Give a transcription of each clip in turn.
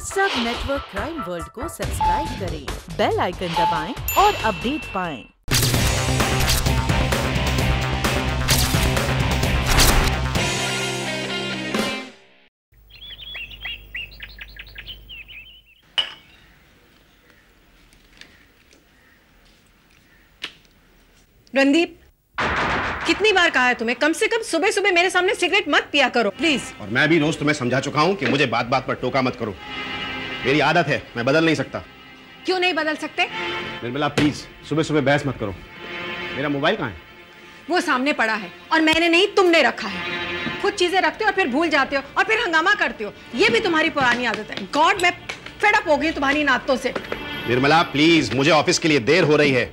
सब network crime world को subscribe करें, बेल आइकन दबाएं और अपडेट पाएं। रणदीप, कितनी बार कहा है तुम्हें कम से कम सुबह सुबह मेरे सामने सिगरेट मत पिया करो प्लीज। और मैं भी रोज तुम्हें समझा चुका हूँ कि मुझे बात बात पर टोका मत करो। मेरी आदत है, मैं बदल नहीं सकता। क्यों नहीं बदल सकते? निर्मला प्लीज सुबह सुबह बहस मत करो। मेरा मोबाइल कहाँ है? वो सामने पड़ा है और मैंने नहीं तुमने रखा है। खुद चीजें रखते हो और फिर भूल जाते हो और फिर हंगामा करते हो। ये भी तुम्हारी पुरानी आदत है। गॉड, मैं फेड अप हो गई तुम्हारी नातों से। निर्मला प्लीज, मुझे ऑफिस के लिए देर हो रही है।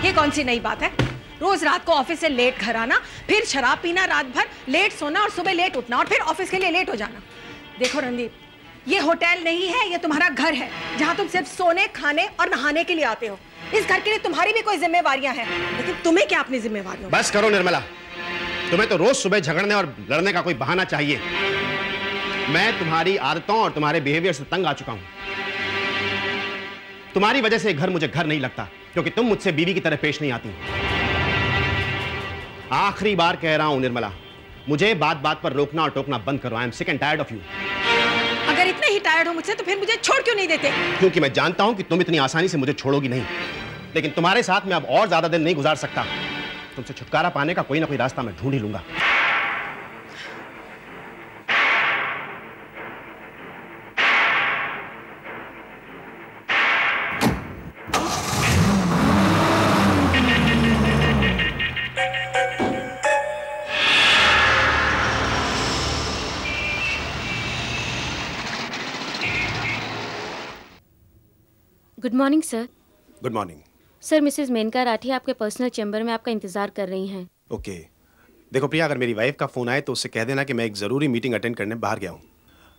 ये कौन सी नई बात है? रोज रात को ऑफिस से लेट घर आना, फिर शराब पीना, रात भर लेट सोना और सुबह लेट उठना और फिर ऑफिस के लिए लेट हो जाना। देखो रणदीप, ये होटल नहीं है, ये तुम्हारा घर है जहां तुम सिर्फ सोने, खाने और नहाने के लिए आते हो। इस घर के लिए तुम्हारी भी कोई जिम्मेवारियां हैं, लेकिन तुम्हें क्या अपनी जिम्मेवारियों? बस करो निर्मला, तुम्हें तो रोज सुबह झगड़ने और लड़ने का कोई बहाना चाहिए। मैं तुम्हारी आदतों और तुम्हारे बिहेवियर से तंग आ चुका हूं। तुम्हारी वजह से घर मुझे घर नहीं लगता, क्योंकि तुम मुझसे बीवी की तरह पेश नहीं आती। आखिरी बार कह रहा हूं निर्मला, मुझे बात बात पर रोकना और टोकना बंद करो। I am sick and tired of you. अगर इतने ही टायर्ड हो मुझसे तो फिर मुझे छोड़ क्यों नहीं देते? क्योंकि मैं जानता हूं कि तुम इतनी आसानी से मुझे छोड़ोगी नहीं, लेकिन तुम्हारे साथ मैं अब और ज्यादा दिन नहीं गुजार सकता। तुमसे छुटकारा पाने का कोई ना कोई रास्ता मैं ढूंढ ही लूंगा। Good morning sir. Good morning sir, mrs Menka Rathi आपके पर्सनल चैम्बर में आपका इंतजार कर रही हैं। ओके। देखो प्रिया, अगर मेरी वाइफ का फोन आए तो उससे कह देना कि मैं एक जरूरी मीटिंग अटेंड करने बाहर गया हूँ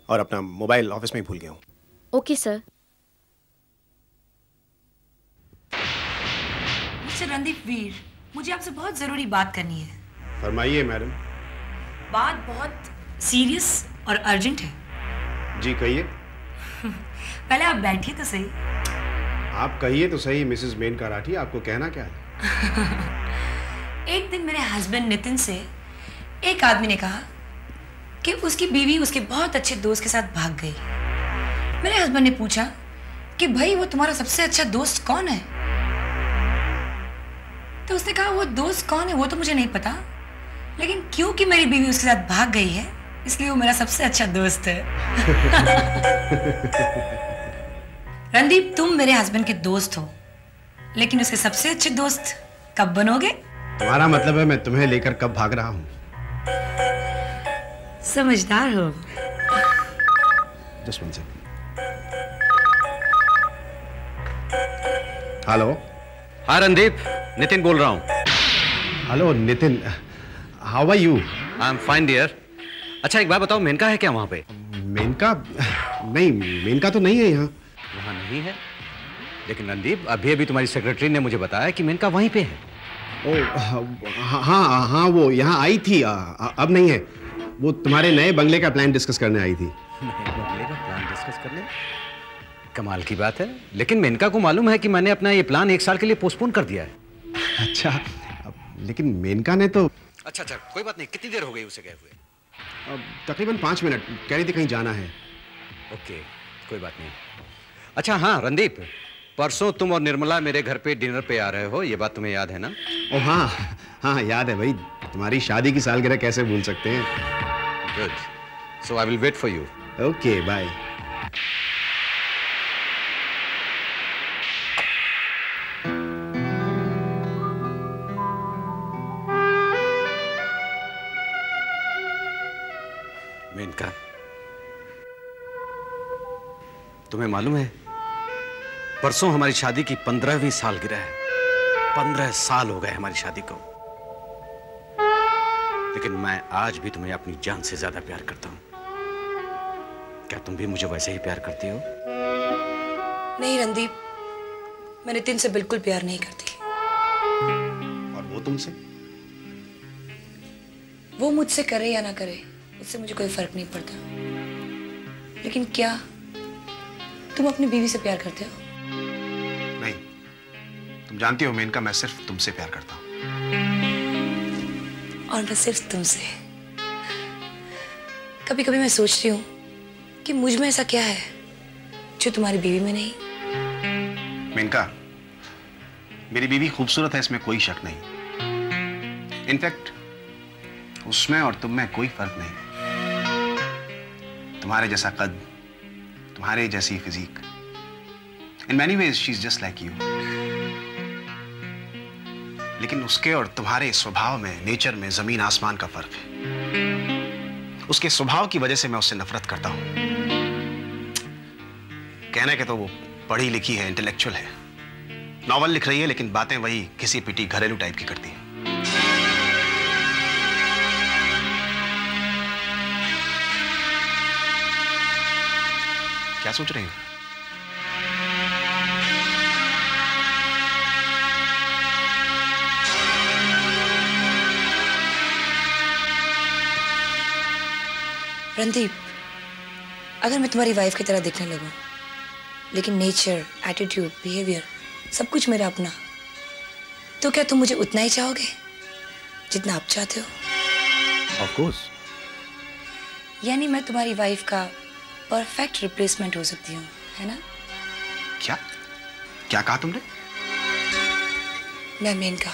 और अपना मोबाइल ऑफिस में ही भूल गया हूँ। Okay sir. मिस्टर रणदीप वीर, मुझे आपसे बहुत जरूरी बात करनी है। फरमाइए मैडम। बात बहुत सीरियस और अर्जेंट है। जी कहिए। पहले आप बैठिए तो सही। आप कहिए तो सही मिसेस मेनका राठी, आपको कहना क्या है? एक दिन मेरे हस्बैंड नितिन से एक आदमी ने कहा कि उसकी बीवी उसके बहुत अच्छे दोस्त के साथ भाग गई। मेरे हस्बैंड ने पूछा कि भाई वो तुम्हारा सबसे अच्छा दोस्त कौन है? तो उसने कहा वो दोस्त कौन है वो तो मुझे नहीं पता, लेकिन क्योंकि मेरी बीवी उसके साथ भाग गई है इसलिए वो मेरा सबसे अच्छा दोस्त है। रणदीप, तुम मेरे हस्बैंड के दोस्त हो, लेकिन उसके सबसे अच्छे दोस्त कब बनोगे? तुम्हारा मतलब है मैं तुम्हें लेकर कब भाग रहा हूँ? समझदार हो। Just one second. हेलो। हाँ रणदीप, नितिन बोल रहा हूँ। Hello Nitin, how are you? I am fine dear. अच्छा एक बात बताओ, मेनका है क्या वहाँ पे? मेनका? नहीं, मेनका तो नहीं है यहाँ। वहाँ नहीं है? लेकिन रणदीप, अभी अभी तुम्हारी सेक्रेटरी ने मुझे बताया कि मेनका वहीं पे है। ओ हाँ हाँ, वो यहाँ आई थी, अब नहीं है। वो तुम्हारे नए बंगले का प्लान डिस्कस करने आई थी। नए बंगले का प्लान डिस्कस करने? कमाल की बात है। लेकिन मेनका को मालूम है कि मैंने अपना ये प्लान 1 साल के लिए पोस्टपोन कर दिया है। अच्छा, लेकिन मेनका ने तो... अच्छा, कोई बात नहीं। कितनी देर हो गई उसे गए हुए? तकरीबन 5 मिनट। कह रही थी कहीं जाना है। ओके, कोई बात नहीं। अच्छा हाँ रणदीप, परसों तुम और निर्मला मेरे घर पे डिनर पे आ रहे हो, ये बात तुम्हें याद है ना? ओ हाँ हाँ, याद है भाई। तुम्हारी शादी की सालगिरह कैसे भूल सकते हैं। Good, so I will wait for you. Okay, bye. Menka, तुम्हें मालूम है परसों हमारी शादी की 15वीं सालगिरह है। 15 साल हो गए हमारी शादी को, लेकिन मैं आज भी तुम्हें अपनी जान से ज्यादा प्यार करता हूं। क्या तुम भी मुझे वैसे ही प्यार करती हो? नहीं रणदीप, मैं नितिन से बिल्कुल प्यार नहीं करती। और वो तुमसे? वो मुझसे करे या ना करे उससे मुझे कोई फर्क नहीं पड़ता, लेकिन क्या तुम अपनी बीवी से प्यार करते हो? नहीं, तुम जानती हो मेनका, मैं सिर्फ तुमसे प्यार करता हूँ। और मैं सिर्फ तुमसे। कभी कभी मैं सोचती हूँ कि मुझ में ऐसा क्या है जो तुम्हारी बीवी में नहीं। मेनका, मेरी बीवी खूबसूरत है, इसमें कोई शक नहीं। इनफैक्ट उसमें और तुम में कोई फर्क नहीं। तुम्हारे जैसा कद, तुम्हारे जैसी physique, in many ways she is just like you. लेकिन उसके और तुम्हारे स्वभाव में, नेचर में जमीन आसमान का फर्क है। उसके स्वभाव की वजह से मैं उससे नफरत करता हूं। कहने के तो वो पढ़ी लिखी है, इंटेलेक्चुअल है, नॉवल लिख रही है, लेकिन बातें वही किसी पिटी घरेलू टाइप की करती है। क्या सोच रही हो? रणदीप, अगर मैं तुम्हारी वाइफ की तरह दिखने लगूं, लेकिन नेचर, एटीट्यूड, बिहेवियर सब कुछ मेरा अपना, तो क्या तुम मुझे उतना ही चाहोगे जितना आप चाहते हो? Of course. यानी मैं तुम्हारी वाइफ का परफेक्ट रिप्लेसमेंट हो सकती हूँ, है ना? क्या क्या कहा तुमने? मैं मेनका,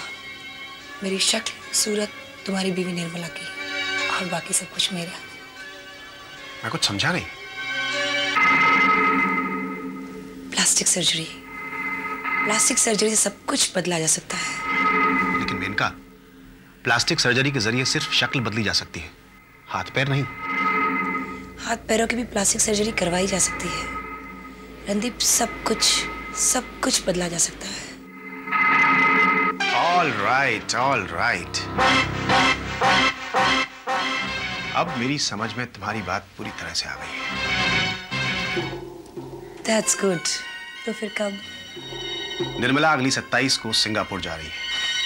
मेरी शक्ल, सूरत तुम्हारी बीवी निर्मला की, और बाकी सब कुछ मेरा। मैं कुछ समझा नहीं। प्लास्टिक सर्जरी, प्लास्टिक सर्जरी से सब कुछ बदला जा सकता है। लेकिन मेनका, प्लास्टिक सर्जरी के जरिए सिर्फ शक्ल बदली जा सकती है, हाथ पैर नहीं। हाथ पैरों की भी प्लास्टिक सर्जरी करवाई जा सकती है रणदीप। सब कुछ बदला जा सकता है। All right, all right. अब मेरी समझ में तुम्हारी बात पूरी तरह से आ गई है। That's good। तो फिर कब? निर्मला अगली 27 को सिंगापुर जा रही है,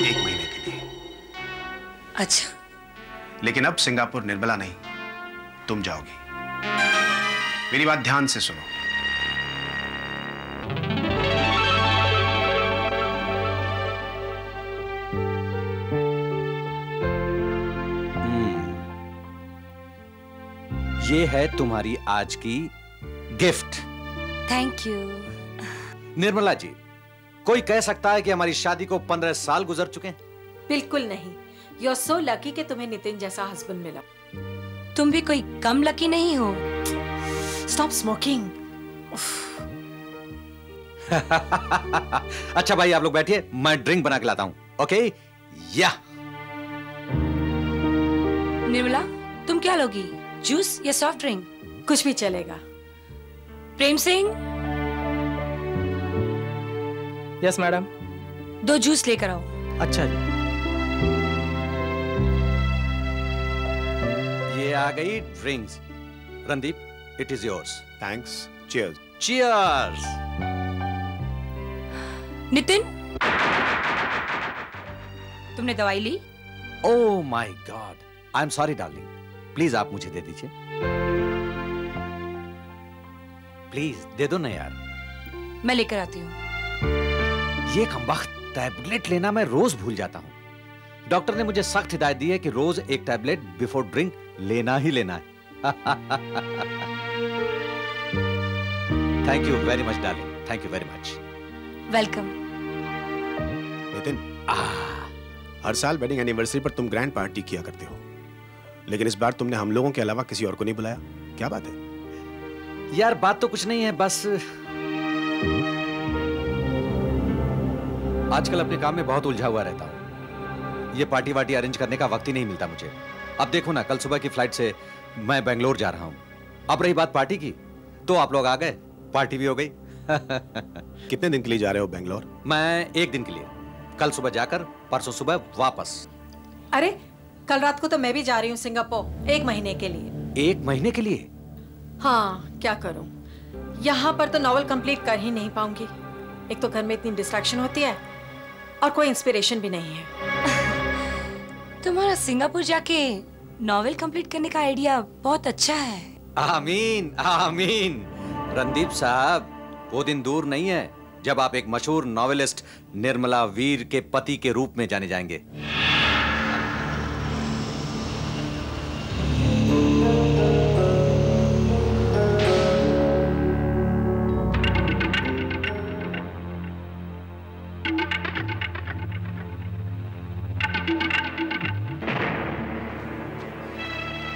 1 महीने के लिए। अच्छा। लेकिन अब सिंगापुर निर्मला नहीं, तुम जाओगी। मेरी बात ध्यान से सुनो। ये है तुम्हारी आज की gift. Thank you. Nirmala ji, कोई कह सकता है कि हमारी शादी को 15 साल गुजर चुके हैं? बिल्कुल नहीं। यू आर सो लकी कि तुम्हें नितिन जैसा हस्बैंड मिला। तुम भी कोई कम लकी नहीं हो। Stop smoking. अच्छा भाई, आप लोग बैठिए, मैं ड्रिंक बना के लाता हूं। ओके? या निर्मला, तुम क्या लोगी? जूस या सॉफ्ट ड्रिंक? कुछ भी चलेगा। Prem Singh, yes madam. 2 juice लेकर आओ। अच्छा जी। ये आ गई drinks. Randeep, it is yours. Thanks. Cheers. Cheers. Nitin, तुमने दवाई ली? Oh my god, I am sorry darling. Please आप मुझे दे दीजिए। प्लीज दे दो ना यार। मैं लेकर आती हूँ। ये कमबख्त टैबलेट लेना मैं रोज भूल जाता हूँ। डॉक्टर ने मुझे सख्त हिदायत दी है कि रोज एक टैबलेट बिफोर ड्रिंक लेना ही लेना है। Thank you very much darling, thank you very much. Welcome. Nitin, हर साल वेडिंग एनिवर्सरी पर तुम ग्रैंड पार्टी किया करते हो, लेकिन इस बार तुमने हम लोगों के अलावा किसी और को नहीं बुलाया, क्या बात है? यार बात तो कुछ नहीं है, बस आजकल अपने काम में बहुत उलझा हुआ रहता हूं। ये पार्टी वार्टी अरेंज करने का वक्त ही नहीं मिलता मुझे। अब देखो ना, कल सुबह की फ्लाइट से मैं बेंगलोर जा रहा हूं। अब रही बात पार्टी की, तो आप लोग आ गए, पार्टी भी हो गई। कितने दिन के लिए जा रहे हो बेंगलोर? मैं 1 दिन के लिए, कल सुबह जाकर परसों सुबह वापस। अरे कल रात को तो मैं भी जा रही हूँ सिंगापुर 1 महीने के लिए। 1 महीने के लिए? हाँ, क्या करूँ, यहाँ पर तो नॉवल कंप्लीट कर ही नहीं पाऊंगी। एक तो घर में इतनी डिस्ट्रैक्शन होती है और कोई इंस्पिरेशन भी नहीं है। तुम्हारा सिंगापुर जाके नॉवेल कंप्लीट करने का आइडिया बहुत अच्छा है। आमीन आमीन। रणदीप साहब, वो दिन दूर नहीं है जब आप एक मशहूर नॉवेलिस्ट निर्मला वीर के पति के रूप में जाने जाएंगे।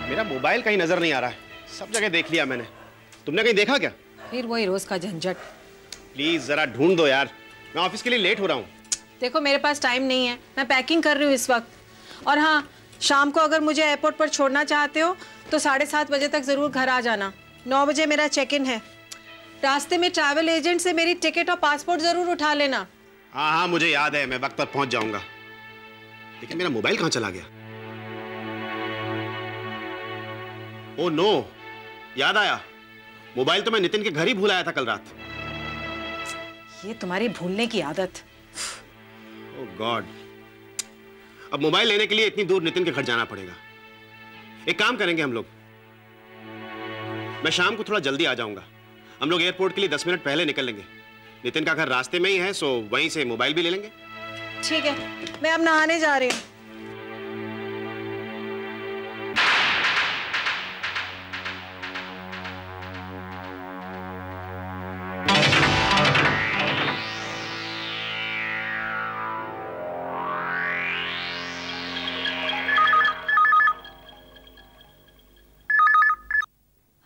मेरा मोबाइल कहीं नजर नहीं आ रहा है, सब जगह देख लिया मैंने। तुमने कहीं देखा क्या? फिर वही रोज का झंझट। प्लीज जरा ढूंढ दो यार, मैं ऑफिस के लिए लेट हो रहा हूँ। देखो मेरे पास टाइम नहीं है, मैं पैकिंग कर रही हूँ इस वक्त। और हाँ, शाम को अगर मुझे एयरपोर्ट पर छोड़ना चाहते हो तो 7:30 बजे तक जरूर घर आ जाना। 9 बजे मेरा चेक इन है। रास्ते में ट्रैवल एजेंट से मेरी टिकट और पासपोर्ट जरूर उठा लेना। हाँ हाँ मुझे याद है, मैं वक्त पर पहुंच जाऊंगा। लेकिन मेरा मोबाइल कहाँ चला गया? ओह नो, याद आया, मोबाइल तो मैं नितिन के घर ही भूल आया था कल रात। ये तुम्हारी भूलने की आदत। ओह गॉड, अब मोबाइल लेने के लिए इतनी दूर नितिन के घर जाना पड़ेगा। एक काम करेंगे हम लोग, मैं शाम को थोड़ा जल्दी आ जाऊंगा। हम लोग एयरपोर्ट के लिए 10 मिनट पहले निकल लेंगे। नितिन का घर रास्ते में ही है, सो वहीं से मोबाइल भी ले लेंगे। ठीक है, मैं अब नहाने जा रही हूँ।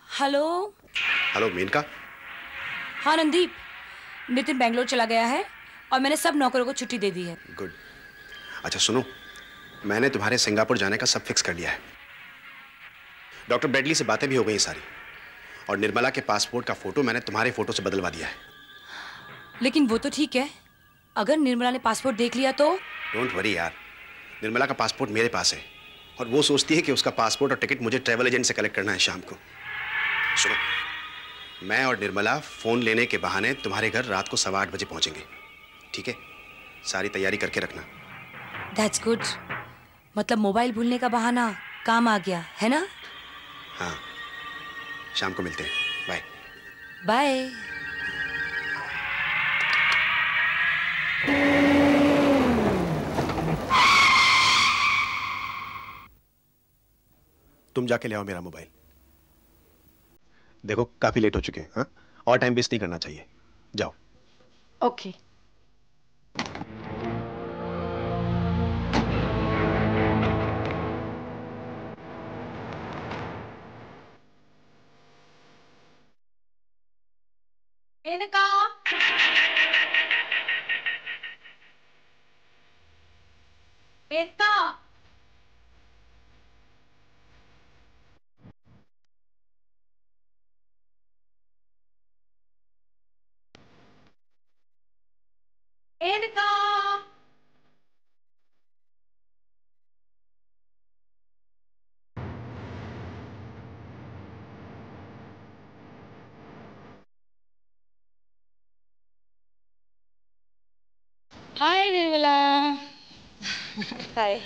हेलो। हेलो मेनका। हाँ रणदीप, नितिन बेंगलोर चला गया है और मैंने सब नौकरों को छुट्टी दे दी है। गुड। अच्छा सुनो, मैंने तुम्हारे सिंगापुर जाने का सब फिक्स कर लिया है। डॉक्टर ब्रेडली से बातें भी हो गई सारी, और निर्मला के पासपोर्ट का फोटो मैंने तुम्हारे फोटो से बदलवा दिया है। लेकिन वो तो ठीक है, अगर निर्मला ने पासपोर्ट देख लिया तो? डोंट वरी यार, निर्मला का पासपोर्ट मेरे पास है और वो सोचती है कि उसका पासपोर्ट और टिकट मुझे ट्रैवल एजेंट से कलेक्ट करना है शाम को। सुनो, मैं और निर्मला फोन लेने के बहाने तुम्हारे घर रात को 8:15 बजे पहुंचेंगे, ठीक है? सारी तैयारी करके रखना। That's good. मतलब मोबाइल भूलने का बहाना काम आ गया है ना? हाँ, शाम को मिलते हैं। Bye bye. तुम जाके ले आओ मेरा मोबाइल। देखो काफी लेट हो चुके हैं, हाँ? और टाइम वेस्ट नहीं करना चाहिए। जाओ। ओके। मेनका, मेनका, मेनका। हाय निर्मला। हाय।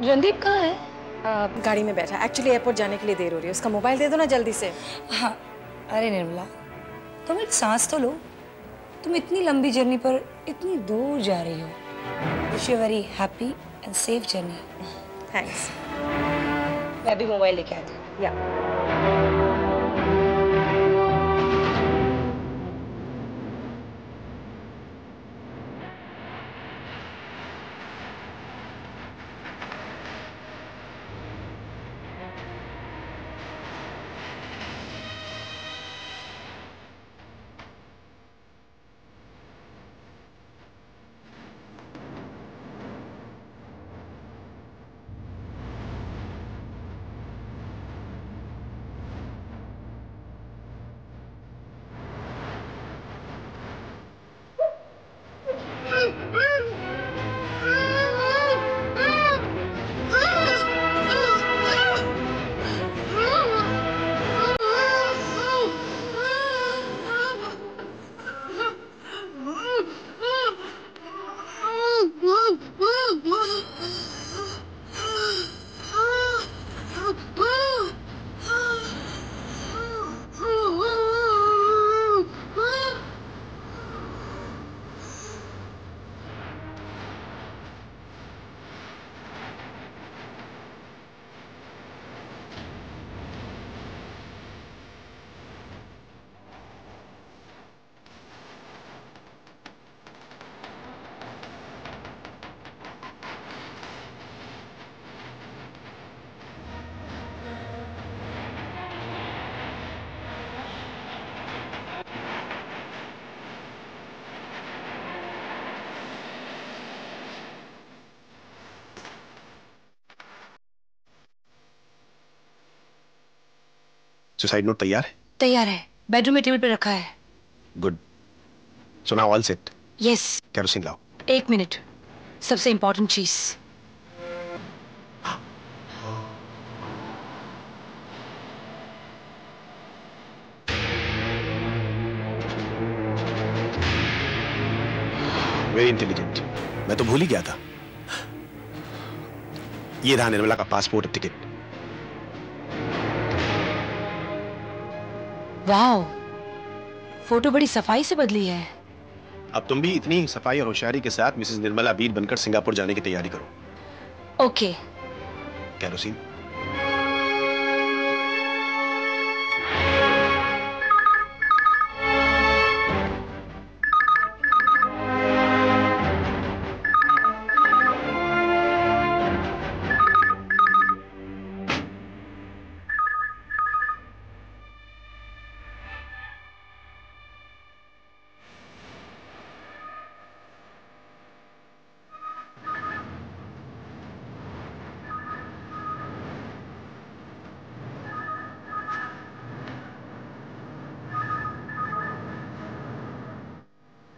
रणदीप कहाँ है? गाड़ी में बैठा। एक्चुअली एयरपोर्ट जाने के लिए देर हो रही है। उसका मोबाइल दे दो ना जल्दी से। हाँ। अरे निर्मला, तुम एक सांस तो लो। तुम इतनी लंबी जर्नी पर इतनी दूर जा रही हो। Wish you very happy and safe journey. Thanks. मैं भी मोबाइल लेके आती हूँ। या सुसाइड नोट तैयार है? तैयार है, बेडरूम में टेबल पे रखा है। Good. So now all set? Yes. Kerosene लाओ। 1 मिनट, सबसे इंपॉर्टेंट चीज। Very intelligent. मैं तो भूल ही गया था। ये रहा निर्मला का पासपोर्ट और टिकट। वाओ, फोटो बड़ी सफाई से बदली है। अब तुम भी इतनी सफाई और होशियारी के साथ मिसेस निर्मला वीर बनकर सिंगापुर जाने की तैयारी करो। ओके। केरोसिन।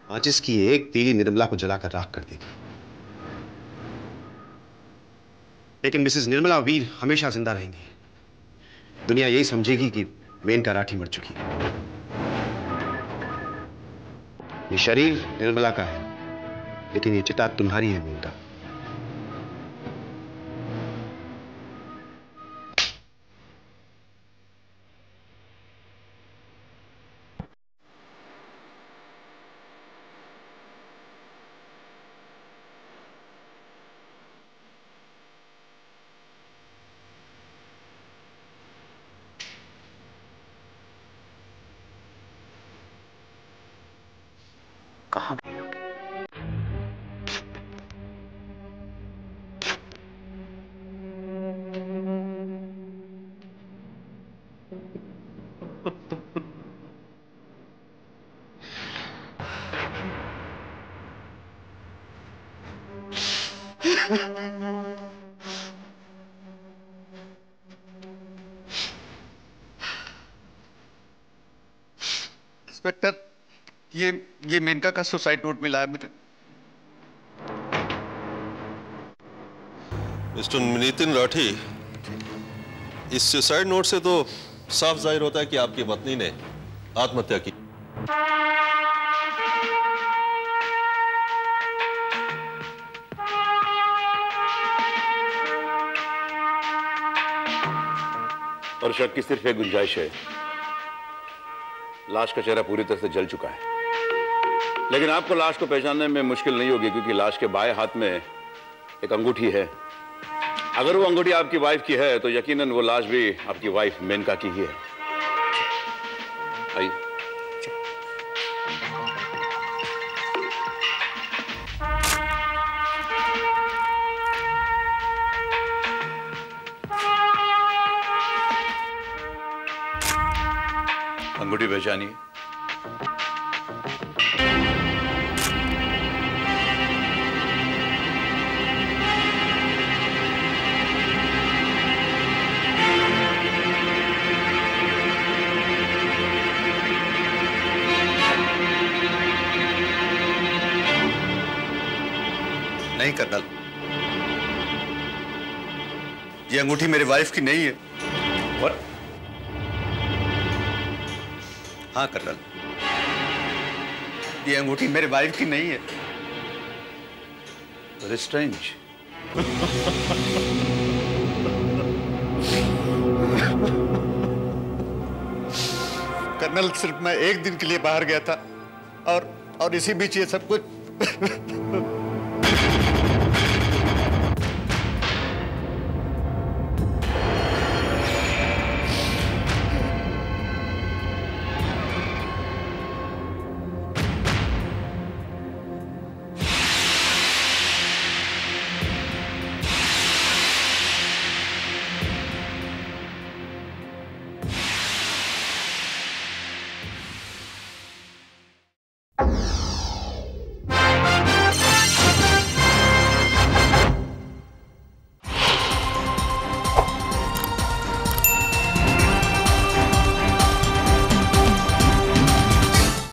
माचिस की एक तीली निर्मला को जलाकर राख कर देगी, लेकिन मिसेस निर्मला वीर हमेशा जिंदा रहेंगी। दुनिया यही समझेगी कि मेनका राठी मर चुकी है। ये शरीर निर्मला का है, लेकिन ये चिता तुम्हारी है मेनका। कहाँ इंस्पेक्टर, ये मेनका का सुसाइड नोट मिला है मुझे। मिस्टर नितिन राठी, इस सुसाइड नोट से तो साफ जाहिर होता है कि आपकी पत्नी ने आत्महत्या की। और शक की सिर्फ एक गुंजाइश है, लाश का चेहरा पूरी तरह से जल चुका है, लेकिन आपको लाश को पहचानने में मुश्किल नहीं होगी क्योंकि लाश के बाएं हाथ में एक अंगूठी है। अगर वो अंगूठी आपकी वाइफ की है तो यकीनन वो लाश भी आपकी वाइफ मेनका की ही है। आइए। अंगूठी पहचानिए। नहीं कर्नल, ये अंगूठी मेरी वाइफ की नहीं है। और हाँ कर्नल, ये अंगूठी मेरे वाइफ की नहीं है। Very strange. कर्नल, सिर्फ मैं एक दिन के लिए बाहर गया था और इसी बीच ये सब कुछ